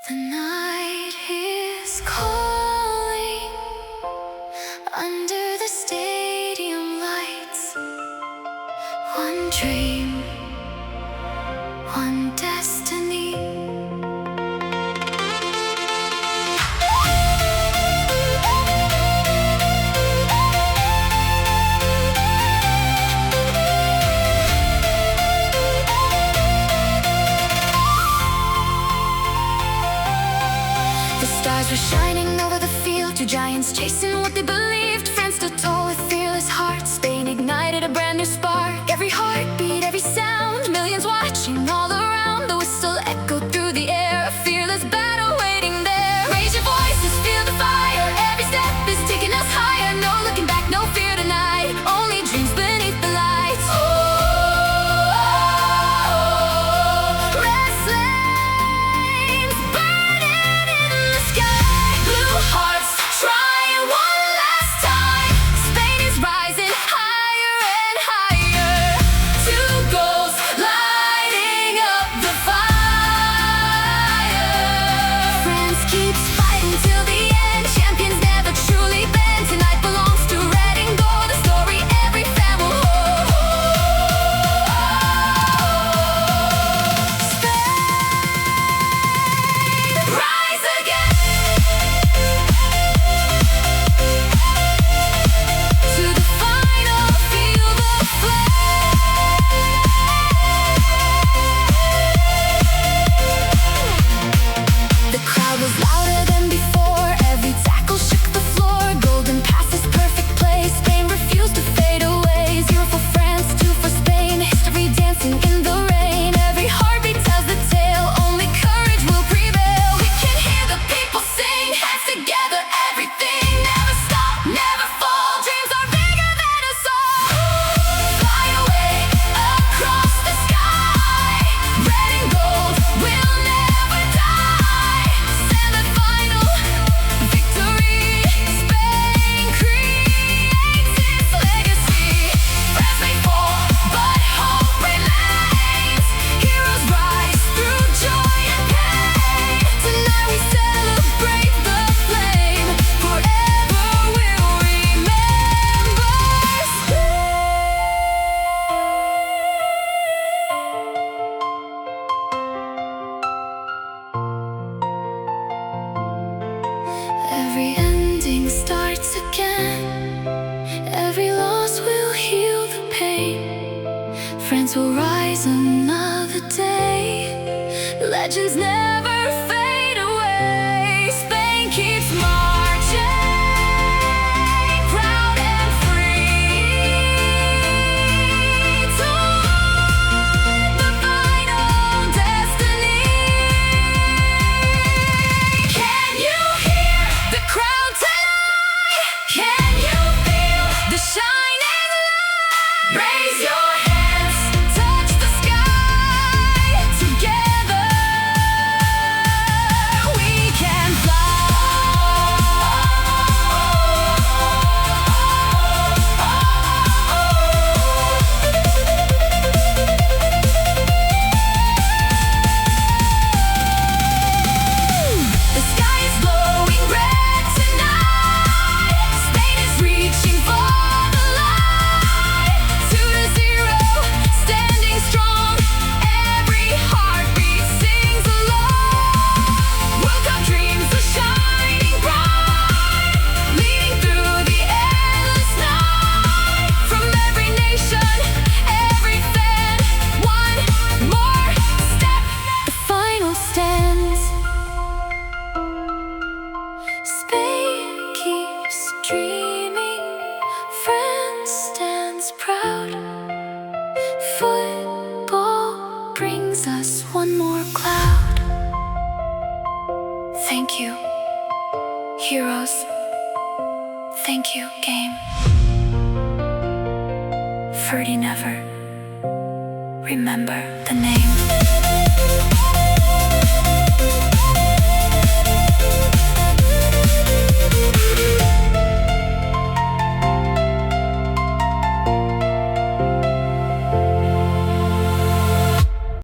The night is calling under the stadium lights. One dream, one destiny. The stars were shining over the field, two giants chasing what they believed. France stood tall with fearless hearts, Spain ignited a brand new spark. Every heartbeat, every sound, millions watching all around. The whistle echoed through the air, a fearless battle waiting there. Raise your voices, feel the fire, every step is taking us higher. No looking back, no fear tonight, only dreams beneath the lights. Red flames burning in the sky, blue hearts trying one last time. Spain is rising higher and higher, two goals lighting up the fire. France keeps fighting till the end, champions never truly bend. Tonight belongs to red and gold, the story every fan will hold. Spain, rise again. To the final, feel the flame. The crowd was louder than before, every tackle shook the floor. Golden passes, perfect play, Spain refused to fade away. 0 for France, 2 for Spain, history dancing in the rain. Every heartbeat tells the tale, only courage will prevail. We can hear the people sing, hands together, everything. Never stop, never fall, dreams are bigger than us all. Fly away across the sky, red and gold will never die. Semifinal victory, Spain creates its legacy. France may fall, but hope remains. Heroes rise through joy and pain. Tonight we celebrate the flame, forever we'll remember Every ending starts again, every loss will heal the pain. France will rise another day, legends never fade away. Spain keeps marching, proud and free, toward the final destiny. Can you hear the crowd tonight? Can you feel the shining light? Raise your hands, touch the sky. Together we can The sky is glowing red tonight, Spain is reaching for the light. 2-0, standing strong, every heartbeat sings along. World Cup dreams are shining bright, leading through the endless night. From every nation, every fan, one more step, the final stands. Spain keeps dreaming, France stands proud. Football brings us one more cloud. Thank you, heroes. Thank you, game. Ferdy never remember the name.